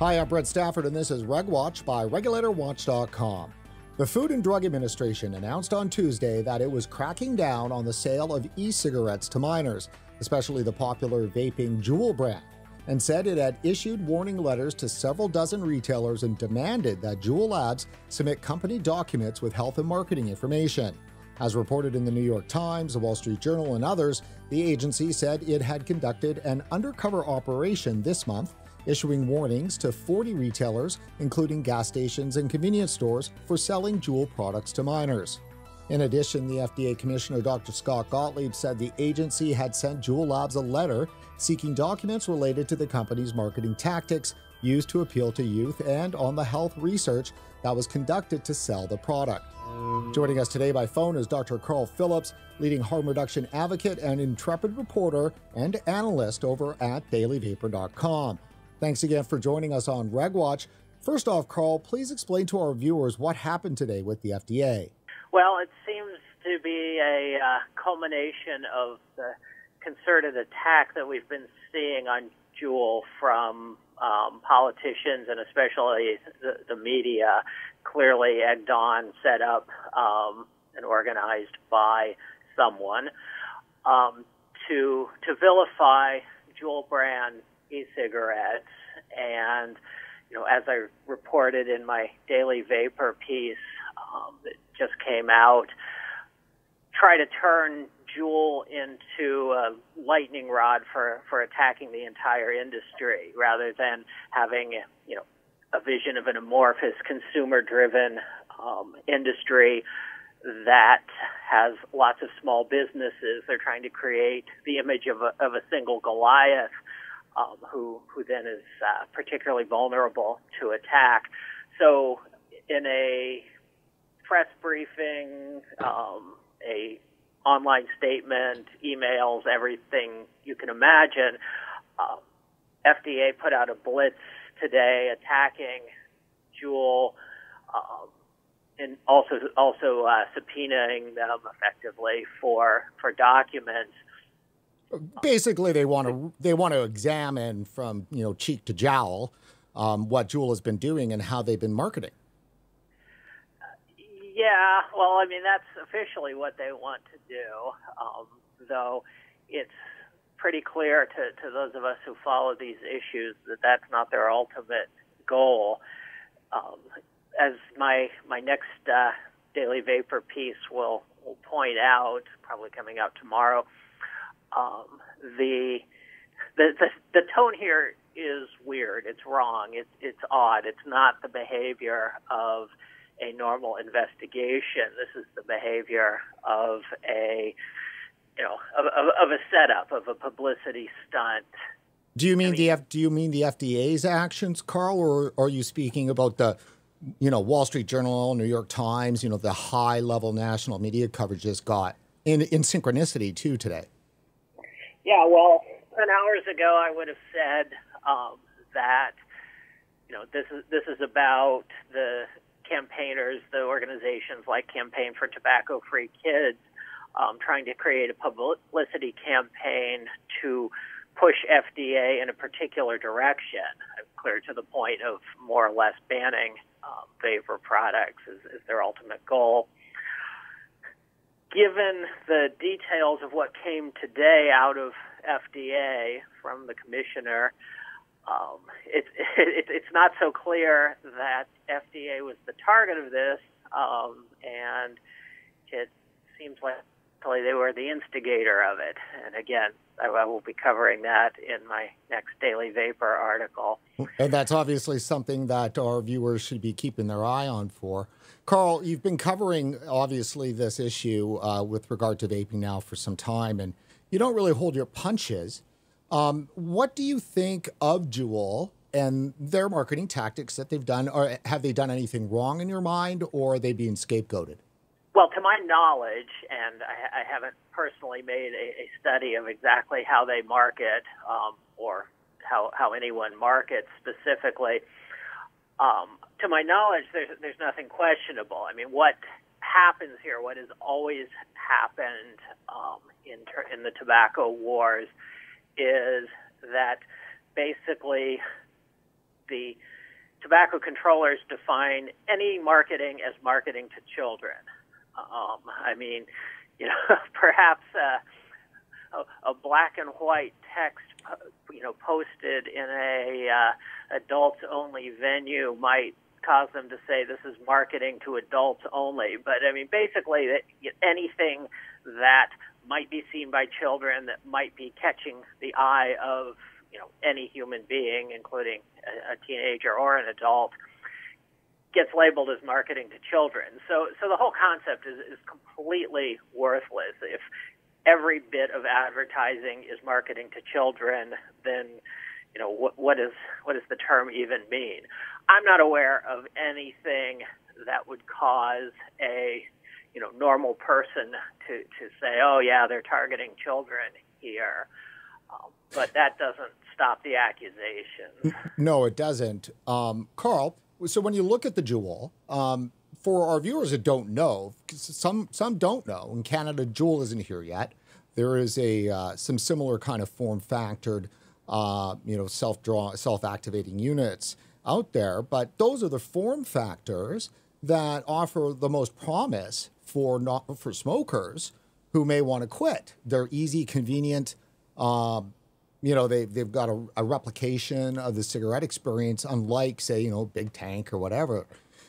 Hi, I'm Brent Stafford, and this is RegWatch by RegulatorWatch.com. The Food and Drug Administration announced on Tuesday that it was cracking down on the sale of e-cigarettes to minors, especially the popular vaping JUUl brand, and said it had issued warning letters to several dozen retailers and demanded that JUUl Labs submit company documents with health and marketing information. As reported in the New York Times, the Wall Street Journal, and others, the agency said it had conducted an undercover operation this month, issuing warnings to 40 retailers, including gas stations and convenience stores, for selling JUUl products to minors. In addition, the FDA Commissioner Dr. Scott Gottlieb said the agency had sent JUUl Labs a letter seeking documents related to the company's marketing tactics used to appeal to youth and on the health research that was conducted to sell the product. Joining us today by phone is Dr. Phillips, leading harm reduction advocate and intrepid reporter and analyst over at dailyvapor.com. Thanks again for joining us on RegWatch. First off, Carl, please explain to our viewers what happened today with the FDA. Well, it seems to be a culmination of the concerted attack that we've been seeing on JUUl from politicians and especially the media, clearly egged on, set up, and organized by someone to vilify JUUl brand e-cigarettes. And, you know, as I reported in my Daily Vapor piece that just came out, try to turn JUUl into a lightning rod for attacking the entire industry rather than having, you know, a vision of an amorphous, consumer-driven industry that has lots of small businesses. They're trying to create the image of a single Goliath who then is particularly vulnerable to attack. So in a press briefing, a online statement, emails, everything you can imagine, FDA put out a blitz today attacking JUUl, and also subpoenaing them effectively for documents. Basically, they want to examine from cheek to jowl what JUUl has been doing and how they've been marketing. Yeah, well, I mean, that's officially what they want to do, though it's pretty clear to those of us who follow these issues that that's not their ultimate goal. As my next Daily Vapor piece will point out, probably coming out tomorrow, the tone here is weird. It's wrong. It's odd. It's not the behavior of a normal investigation. This is the behavior of a setup, of a publicity stunt. Do you mean the FDA's actions, Carl, or are you speaking about the Wall Street Journal, New York Times, the high level national media coverage this got in synchronicity too today? Yeah, well, 10 hours ago I would have said that this is about the campaigners, the organizations like Campaign for Tobacco-Free Kids, trying to create a publicity campaign to push FDA in a particular direction, clear to the point of more or less banning vapor products is their ultimate goal. Given the details of what came today out of FDA from the commissioner, it's not so clear that FDA was the target of this, and it seems like they were the instigator of it. And again, I will be covering that in my next Daily Vapor article. And that's obviously something that our viewers should be keeping their eye on for. Carl, you've been covering, obviously, this issue with regard to vaping now for some time, and you don't really hold your punches. What do you think of JUUl and their marketing tactics that they've done? Or have they done anything wrong in your mind, or are they being scapegoated? Well, to my knowledge, and I haven't personally made a study of exactly how they market or how anyone markets specifically, to my knowledge, there's nothing questionable. I mean, what happens here, what has always happened in the tobacco wars, is that basically the tobacco controllers define any marketing as marketing to children. I mean, perhaps a black and white text, posted in a adults-only venue might cause them to say this is marketing to adults only. But, I mean, basically anything that might be seen by children that might be catching the eye of, any human being, including a teenager or an adult, gets labeled as marketing to children. So the whole concept is completely worthless. If every bit of advertising is marketing to children, then what does the term even mean? I'm not aware of anything that would cause a normal person to say, oh yeah, they're targeting children here. But that doesn't stop the accusation. No, it doesn't. Carl, so when you look at the JUUl, for our viewers that don't know, some don't know, in Canada, JUUl isn't here yet. There is some similar kind of form-factored, self-activating units out there, but those are the form factors that offer the most promise for smokers who may want to quit. They're easy, convenient. They've got a replication of the cigarette experience, unlike, say, Big Tank or whatever.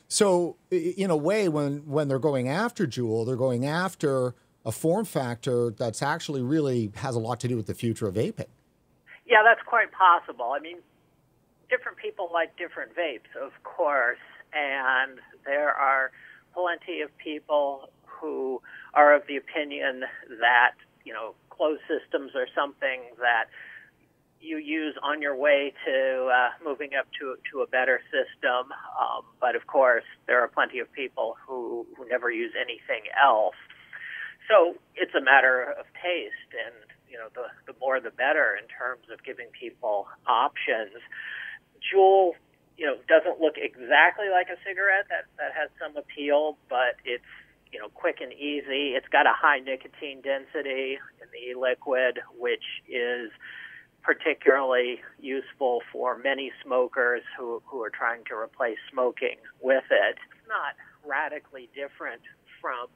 So in a way, when they're going after JUUl, they're going after a form factor that's actually really has a lot to do with the future of vaping. Yeah, that's quite possible. I mean, different people like different vapes, of course, and there are plenty of people who are of the opinion that, closed systems are something that you use on your way to moving up to a better system. But of course, there are plenty of people who never use anything else. So it's a matter of taste, and the more the better in terms of giving people options. JUUl, doesn't look exactly like a cigarette. That has some appeal, but it's quick and easy. It's got a high nicotine density in the e-liquid, which is particularly useful for many smokers who are trying to replace smoking with it. It's not radically different from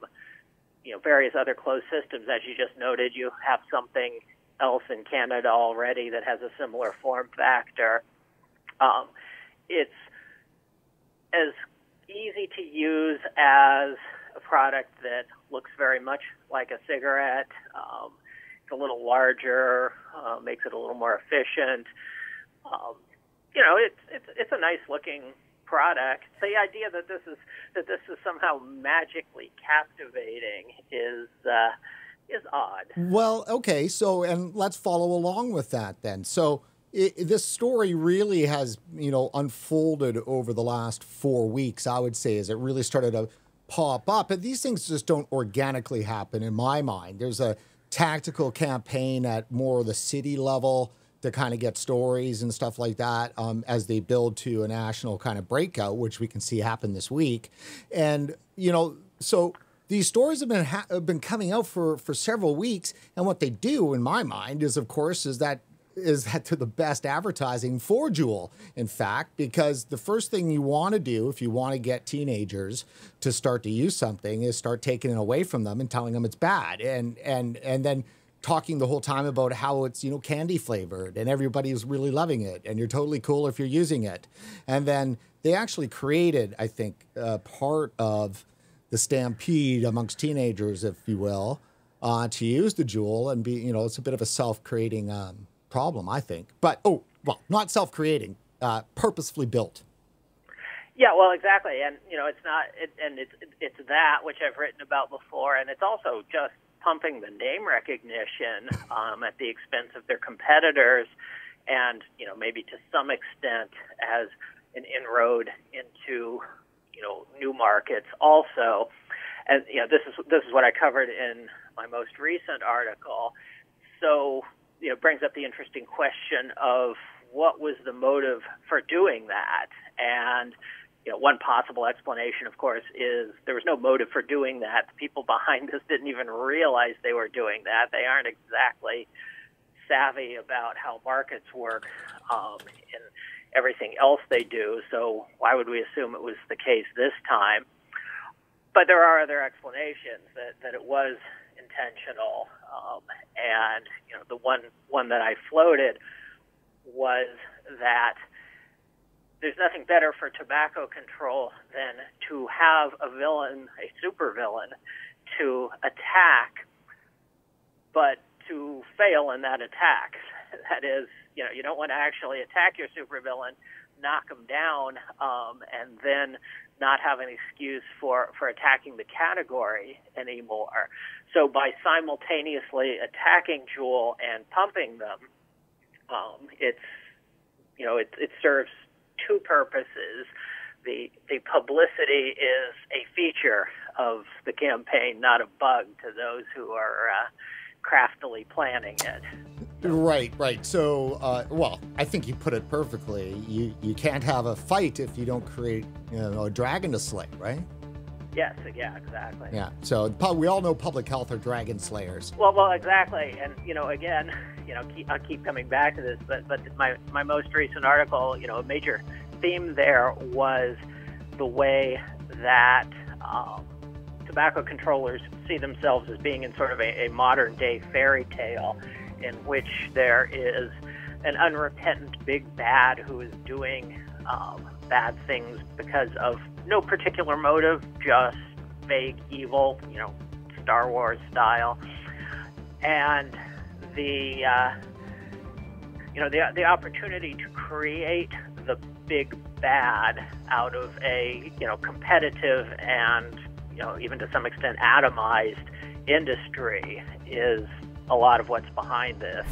various other closed systems. As you just noted, you have something else in Canada already that has a similar form factor. It's as easy to use as a product that looks very much like a cigarette. It's a little larger, makes it a little more efficient. It's a nice looking product. The idea that this is somehow magically captivating is odd. Well, okay, so and let's follow along with that then. So this story really has unfolded over the last 4 weeks, I would say, as it really started to pop up. And these things just don't organically happen in my mind. There's a tactical campaign at more of the city level to kind of get stories and stuff like that as they build to a national kind of breakout, which we can see happen this week. And, so these stories have been coming out for several weeks. And what they do, in my mind, is that to the best advertising for JUUl, in fact, because the first thing you want to do if you want to get teenagers to start to use something is start taking it away from them and telling them it's bad. And then talking the whole time about how it's, candy flavored and everybody's really loving it and you're totally cool if you're using it. And then they actually created, I think, part of the stampede amongst teenagers, if you will, to use the JUUl and be, it's a bit of a self-creating problem, I think. But, not self-creating, purposefully built. Yeah, well, exactly. And, it's that which I've written about before, and it's also just pumping the name recognition at the expense of their competitors, and maybe to some extent as an inroad into new markets also. And this is what I covered in my most recent article. So it brings up the interesting question of what was the motive for doing that. And one possible explanation, of course, is there was no motive for doing that. The people behind this didn't even realize they were doing that. They aren't exactly savvy about how markets work everything else they do. So why would we assume it was the case this time? But there are other explanations that it was intentional. And the one that I floated was that there's nothing better for tobacco control than to have a villain, a supervillain, to attack, but to fail in that attack. That is, you don't want to actually attack your supervillain, knock him down, and then not have an excuse for attacking the category anymore. So by simultaneously attacking JUUL and pumping them, it serves two purposes. The publicity is a feature of the campaign, not a bug to those who are craftily planning it. Right. So, well, I think you put it perfectly. You can't have a fight if you don't create, a dragon to slay, right? Yes. Yeah. Exactly. Yeah. So we all know public health are dragon slayers. Well, exactly. And again, I'll keep coming back to this, but my most recent article, a major theme there was the way that tobacco controllers see themselves as being in sort of a modern day fairy tale, in which there is an unrepentant big bad who is doing bad things because of no particular motive, just vague evil, Star Wars style. And the opportunity to create the big bad out of a competitive and even to some extent atomized industry is a lot of what's behind this.